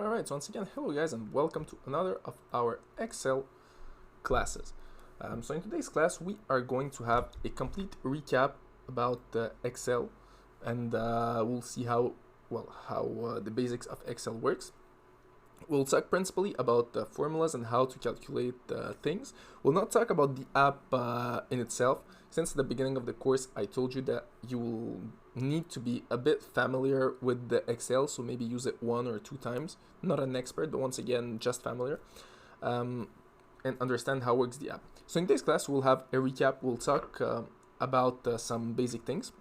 Alright, so once again, hello guys and welcome to another of our Excel classes. So in today's class we are going to have a complete recap about Excel and we'll see how the basics of Excel works. We'll talk principally about the formulas and how to calculate things. We'll not talk about the app in itself. Since the beginning of the course, I told you that you will need to be a bit familiar with the Excel, so maybe use it 1 or 2 times. Not an expert, but once again, just familiar, and understand how works the app. So in this class, we'll have a recap. We'll talk about some basic things.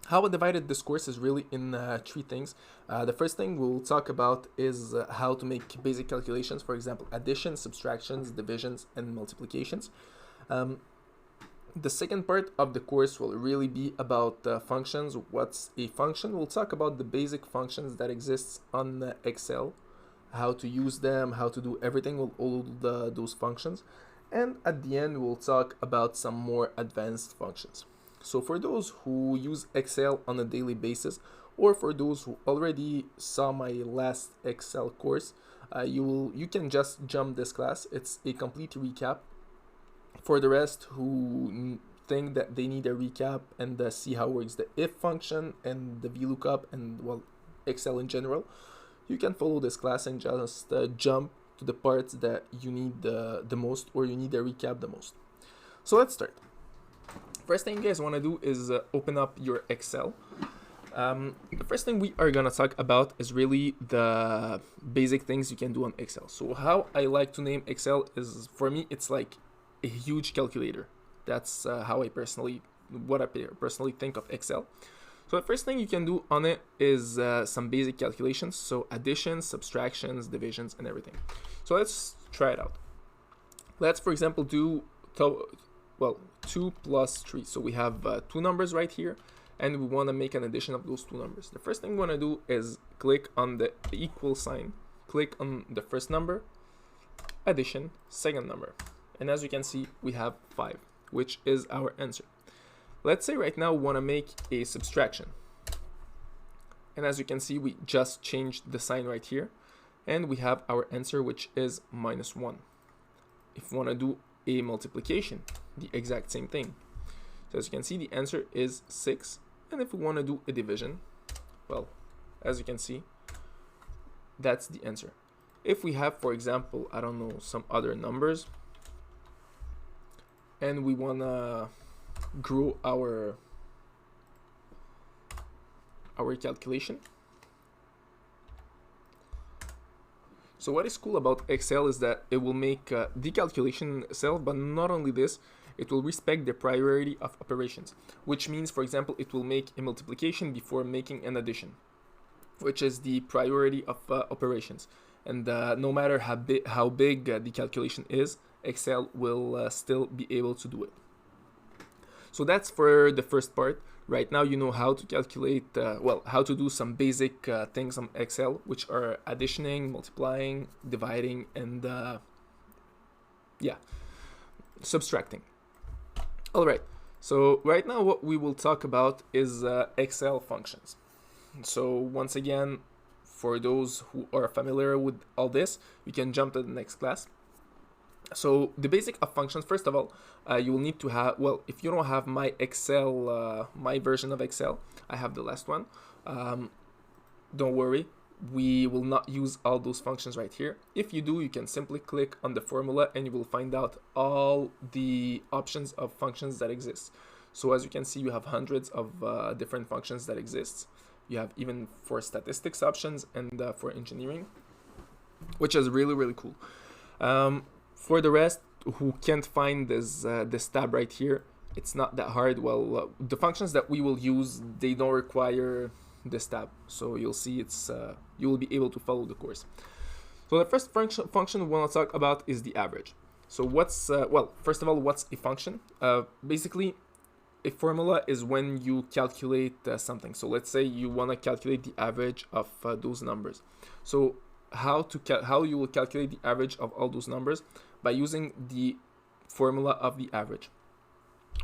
How I divided this course is really in 3 things. The first thing we'll talk about is how to make basic calculations, for example, additions, subtractions, divisions, and multiplications. The second part of the course will really be about functions. What's a function? We'll talk about the basic functions that exists on Excel, how to use them, how to do everything with all those functions. And at the end, we'll talk about some more advanced functions. So for those who use Excel on a daily basis, or for those who already saw my last Excel course, you can just jump this class. It's a complete recap. For the rest who think that they need a recap and see how works the if function and the vlookup and Excel in general, you can follow this class and just jump to the parts that you need the most, or you need a recap the most. So let's start. First thing you guys want to do is open up your Excel. The first thing we are gonna talk about is really the basic things you can do on Excel. So how I like to name Excel is, for me, it's like a huge calculator. That's how I personally think of Excel. So the first thing you can do on it is some basic calculations. So additions, subtractions, divisions, and everything. So let's try it out. Let's, for example, do 2 plus 3. So we have 2 numbers right here, and we want to make an addition of those 2 numbers. The first thing we want to do is click on the equal sign, click on the first number, addition, second number. And as you can see, we have 5, which is our answer. Let's say right now we want to make a subtraction. And as you can see, we just changed the sign right here. And we have our answer, which is -1. If we want to do a multiplication, the exact same thing. So as you can see, the answer is 6. And if we want to do a division, well, as you can see, that's the answer. If we have, for example, I don't know, some other numbers, and we want to grow our calculation. So what is cool about Excel is that it will make the calculation itself, but not only this, it will respect the priority of operations, which means, for example, it will make a multiplication before making an addition, which is the priority of operations. And no matter how big the calculation is, Excel will still be able to do it. So that's for the first part. Right now you know how to calculate, how to do some basic things on Excel, which are additioning, multiplying, dividing, and subtracting. All right, so right now what we will talk about is Excel functions. So once again, for those who are familiar with all this, you can jump to the next class. So the basic of functions, first of all, you will need to have, if you don't have my Excel, my version of Excel, I have the last one. Don't worry, we will not use all those functions right here. If you do, you can simply click on the formula and you will find out all the options of functions that exist. So as you can see, you have hundreds of different functions that exist. You have even for statistics options and for engineering, which is really, really cool. For the rest who can't find this tab right here, it's not that hard. The functions that we will use, they don't require this tab. So you'll see you will be able to follow the course. So the first function we want to talk about is the average. So what's, first of all, what's a function? Basically, a formula is when you calculate something. So let's say you want to calculate the average of those numbers. So how you will calculate the average of all those numbers? By using the formula of the average,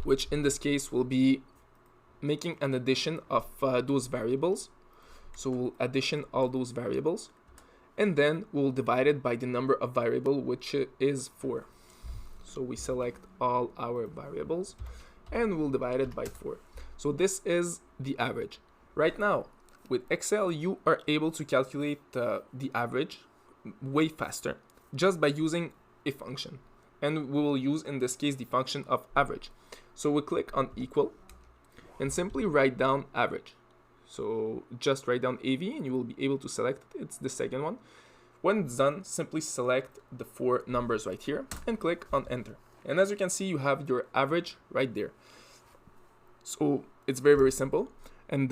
which in this case will be making an addition of those variables. So we'll addition all those variables, and then we'll divide it by the number of variable, which is 4. So we select all our variables and we'll divide it by 4. So this is the average. Right now, with Excel, you are able to calculate the average way faster just by using a function. And we will use, in this case, the function of average. So we click on equal and simply write down average. So just write down AV and you will be able to select it. It's the second one. When it's done, simply select the 4 numbers right here and click on enter. And as you can see, you have your average right there. So it's very, very simple. And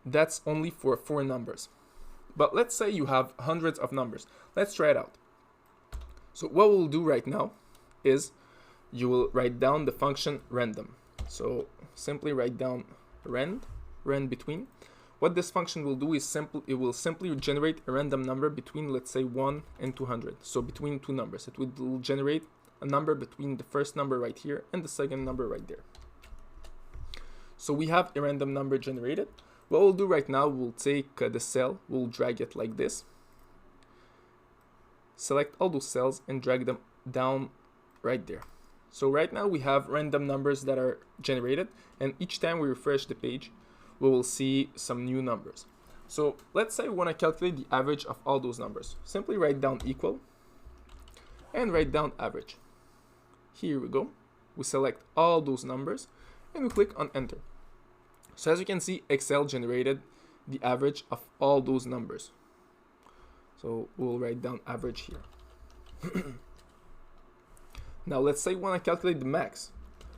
that's only for 4 numbers. But let's say you have hundreds of numbers. Let's try it out. So what we'll do right now is you will write down the function random. So simply write down rand between. What this function will do is it will simply generate a random number between, let's say, 1 and 200. So between 2 numbers, it will generate a number between the first number right here and the second number right there. So we have a random number generated. What we'll do right now, we'll take the cell, we'll drag it like this. Select all those cells and drag them down right there. So right now we have random numbers that are generated, and each time we refresh the page, we will see some new numbers. So let's say we want to calculate the average of all those numbers. Simply write down equal and write down average. Here we go. We select all those numbers and we click on enter. So as you can see, Excel generated the average of all those numbers. So we'll write down average here. Now let's say we want to calculate the max,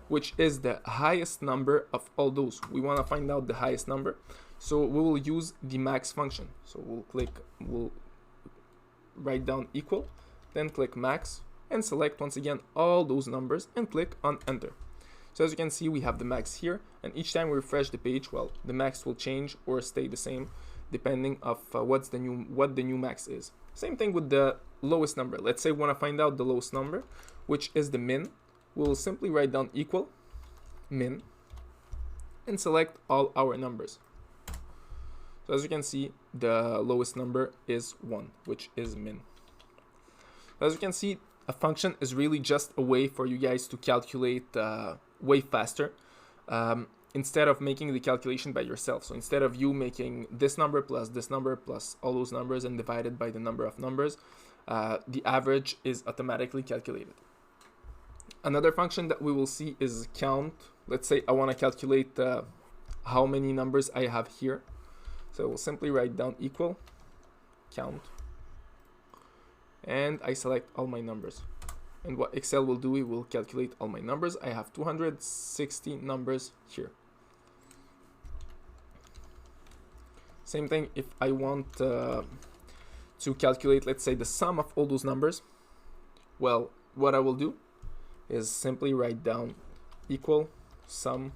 which is the highest number of all those. We want to find out the highest number. So we will use the max function. So we'll write down equal, then click max and select once again all those numbers and click on enter. So as you can see, we have the max here, and each time we refresh the page, well, the max will change or stay the same depending of what the new max is. Same thing with the lowest number. Let's say we want to find out the lowest number, which is the min. We'll simply write down equal min and select all our numbers. So as you can see, the lowest number is 1, which is min. As you can see, a function is really just a way for you guys to calculate way faster instead of making the calculation by yourself. So instead of you making this number plus all those numbers and divided by the number of numbers, the average is automatically calculated. Another function that we will see is count. Let's say I want to calculate how many numbers I have here. So we'll simply write down equal count and I select all my numbers. And what Excel will do, it will calculate all my numbers. I have 260 numbers here. Same thing if I want to calculate, let's say, the sum of all those numbers. Well, what I will do is simply write down equal sum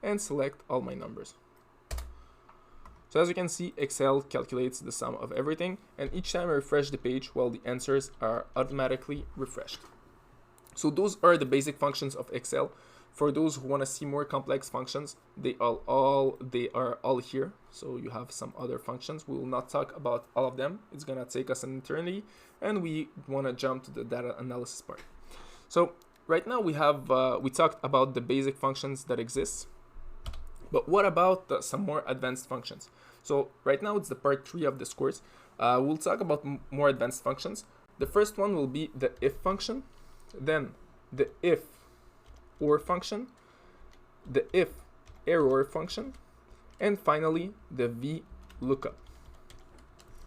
and select all my numbers. So as you can see, Excel calculates the sum of everything, and each time I refresh the page, well, the answers are automatically refreshed. So those are the basic functions of Excel. For those who want to see more complex functions, they are all here. So you have some other functions. We will not talk about all of them. It's gonna take us an eternity, and we want to jump to the data analysis part. So right now we have we talked about the basic functions that exist. But what about some more advanced functions? So right now it's the part 3 of this course. We'll talk about more advanced functions. The first one will be the if function, then the if or function, the if error function, and finally the vlookup.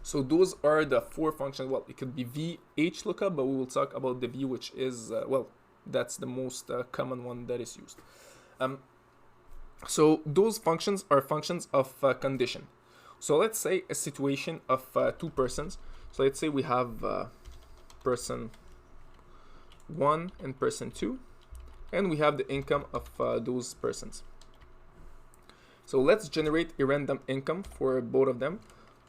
So those are the 4 functions. Well, it could be vlookup, but we will talk about the v, which is, well, that's the most common one that is used. So those functions are functions of condition. So let's say a situation of 2 persons. So let's say we have person 1 and person 2, and we have the income of those persons. So let's generate a random income for both of them.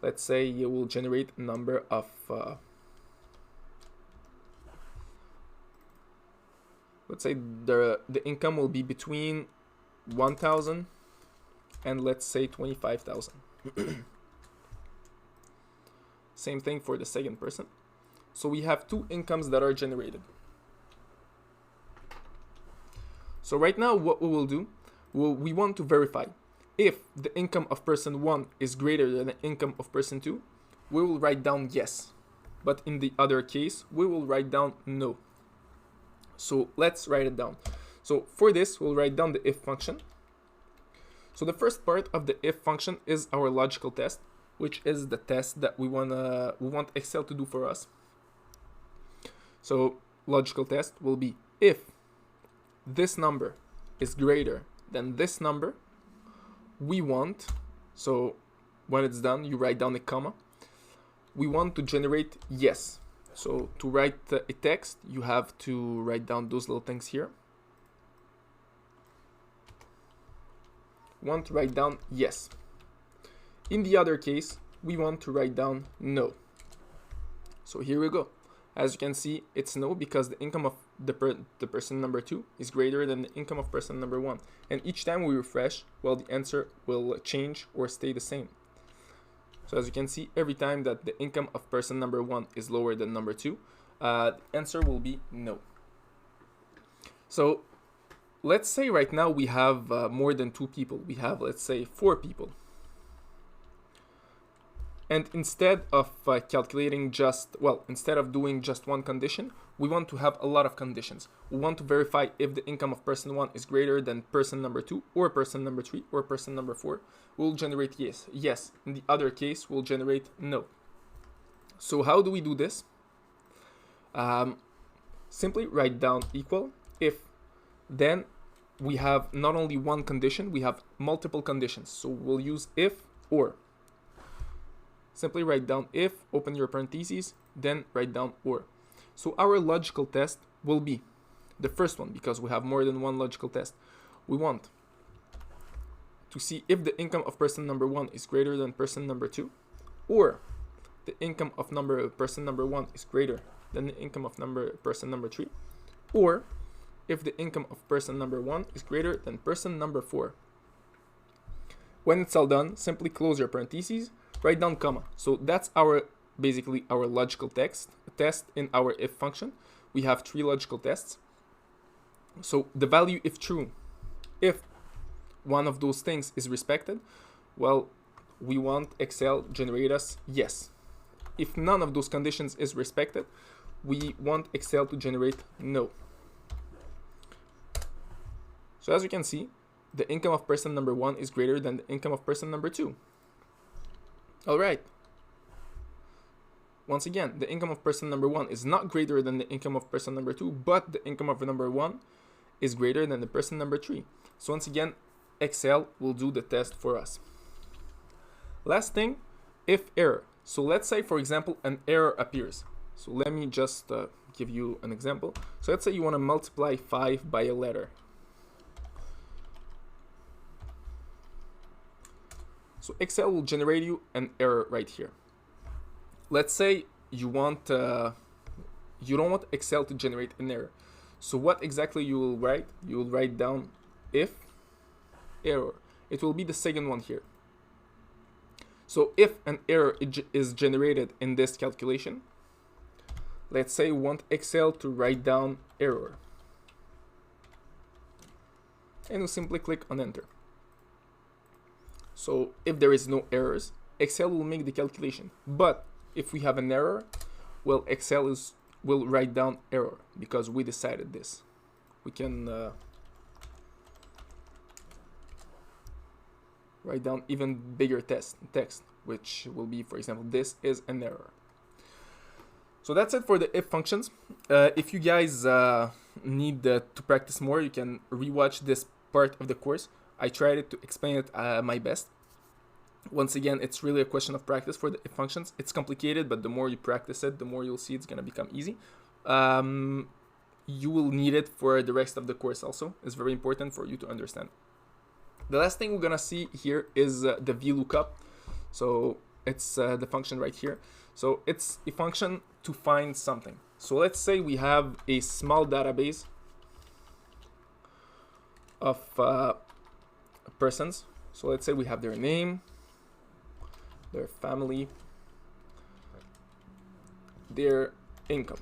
Let's say you will generate a number of let's say the income will be between 1,000 and let's say 25,000. Same thing for the second person. So we have two incomes that are generated. So right now what we will do, we want to verify if the income of person 1 is greater than the income of person 2, we will write down yes. But in the other case, we will write down no. So let's write it down. So for this, we'll write down the if function. So the first part of the if function is our logical test, which is the test that we want Excel to do for us. So logical test will be if this number is greater than this number, we want, so when it's done, you write down a comma, we want to generate yes. So to write a text, you have to write down those little things here. We want to write down yes. In the other case, we want to write down no. So here we go. As you can see, it's no because the income of the person number 2 is greater than the income of person number 1. And each time we refresh, well, the answer will change or stay the same. So as you can see, every time that the income of person number 1 is lower than number 2, the answer will be no. So let's say right now we have more than 2 people. We have, let's say, 4 people. And instead of calculating instead of doing just one condition, we want to have a lot of conditions. We want to verify if the income of person 1 is greater than person number 2 or person number 3 or person number 4. We'll generate yes. Yes. In the other case, we'll generate no. So how do we do this? Simply write down equal if. Then we have not only one condition, we have multiple conditions. So we'll use if or. Simply write down if, open your parentheses, then write down or. So our logical test will be the first one, because we have more than one logical test. We want to see if the income of person number 1 is greater than person number 2, or the income of person number 1 is greater than the income of person number 3, or if the income of person number 1 is greater than person number 4. When it's all done, simply close your parentheses, write down comma. So that's basically our logical test in our if function. We have 3 logical tests. So the value if true, if one of those things is respected, well, we want Excel generate us yes. If none of those conditions is respected, we want Excel to generate no. So as you can see, the income of person number 1 is greater than the income of person number 2. All right. Once again, the income of person number 1 is not greater than the income of person number 2, but the income of number 1 is greater than the person number 3. So once again, Excel will do the test for us. Last thing, if error. So let's say, for example, an error appears. So let me just give you an example. So let's say you want to multiply 5 by a letter. So Excel will generate you an error right here. Let's say you want you don't want Excel to generate an error. So what exactly you will write? You will write down if error. It will be the second one here. So if an error is generated in this calculation, let's say we want Excel to write down error. And you simply click on enter. So if there is no errors, Excel will make the calculation. But if we have an error, well, Excel will write down error because we decided this. We can write down even bigger text, which will be, for example, this is an error. So that's it for the if functions. If you guys need to practice more, you can rewatch this part of the course. I tried to explain it my best. Once again, it's really a question of practice for the if functions. It's complicated, but the more you practice it, the more you'll see it's going to become easy. You will need it for the rest of the course also. It's very important for you to understand. The last thing we're going to see here is the vlookup. So it's the function right here. So it's a function to find something. So let's say we have a small database of persons. So let's say we have their name, their family, their income.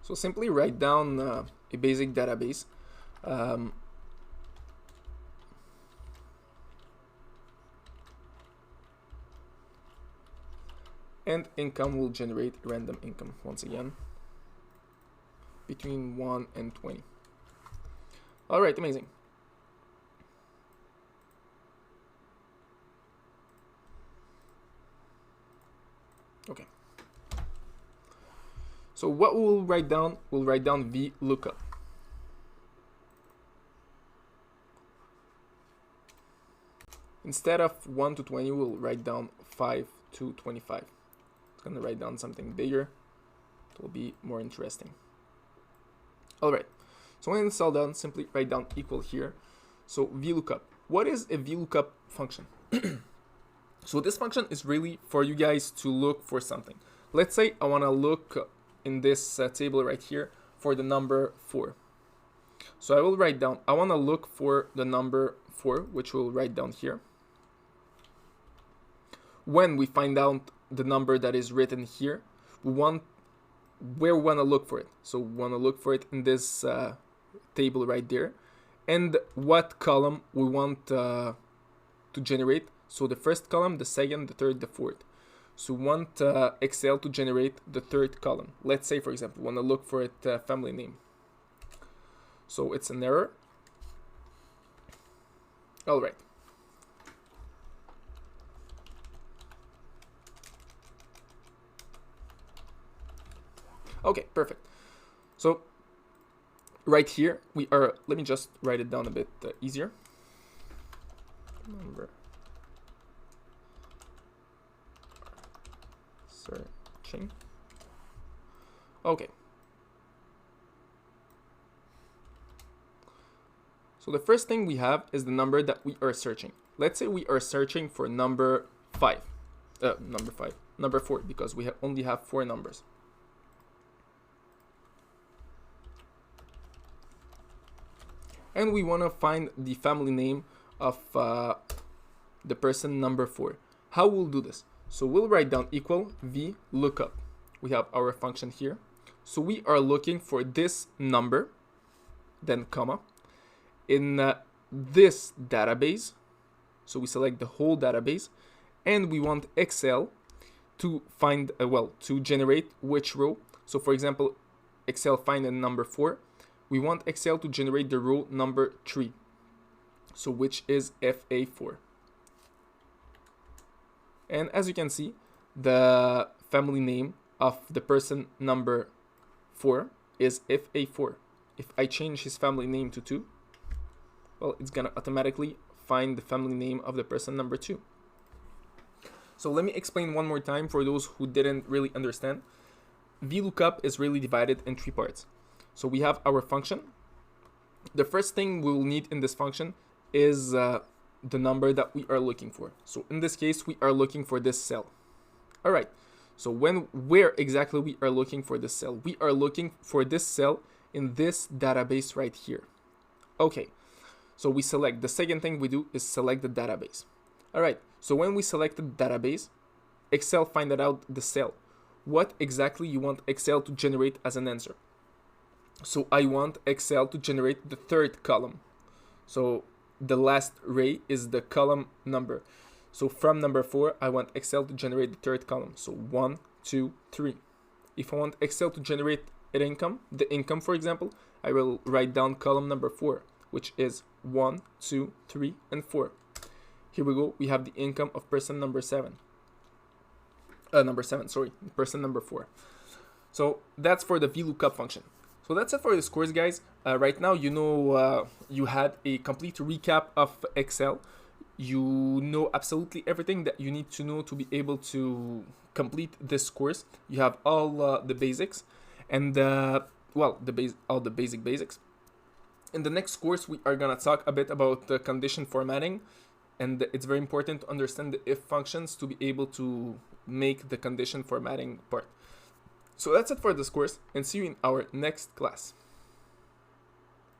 So simply write down a basic database. And income will generate random income once again between 1 and 20. All right, amazing. Okay. So what we'll write down, vlookup. Instead of 1 to 20, we'll write down 5 to 25. It's going to write down something bigger. It will be more interesting. All right. So when it's all done, simply write down equal here. So vlookup. What is a vlookup function? So this function is really for you guys to look for something. Let's say I want to look in this table right here for the number 4. So I will write down, I want to look for the number 4, which we'll write down here. When we find out the number that is written here, where we want to look for it. So we want to look for it in this table right there. And what column we want to generate. So the first column, the second, the third, the fourth. So we want Excel to generate the third column. Let's say, for example, we want to look for it family name. So it's an error. All right. Okay, perfect. So right here we are, let me just write it down a bit easier. Number searching. Okay. So the first thing we have is the number that we are searching. Let's say we are searching for number 4, because we only have 4 numbers. And we want to find the family name of the person number 4. How we'll do this? So we'll write down equal vlookup. We have our function here. So we are looking for this number, then comma, in this database. So we select the whole database, and we want Excel to find, to generate which row. So for example, Excel find a number 4. We want Excel to generate the row number 3, so which is FA4. And as you can see, the family name of the person number 4 is FA4. If I change his family name to 2, well, it's gonna automatically find the family name of the person number 2. So let me explain one more time for those who didn't really understand. VLOOKUP is really divided in 3 parts. So we have our function. The first thing we will need in this function is the number that we are looking for. So in this case, we are looking for this cell. All right. So where exactly we are looking for this cell? We are looking for this cell in this database right here. Okay. So we select, the second thing we do is select the database. All right. So when we select the database, Excel find out the cell. What exactly you want Excel to generate as an answer? So I want Excel to generate the third column. So the last array is the column number. So from number 4, I want Excel to generate the third column. So 1, 2, 3. If I want Excel to generate an income, the income, for example, I will write down column number 4, which is 1, 2, 3, and 4. Here we go. We have the income of person number 7. Person number 4. So that's for the VLOOKUP function. So that's it for this course, guys. Right now, you know, you had a complete recap of Excel. You know absolutely everything that you need to know to be able to complete this course. You have all the basics and all the basics. In the next course, we are gonna talk a bit about the condition formatting, and it's very important to understand the if functions to be able to make the condition formatting part. So that's it for this course, and see you in our next class.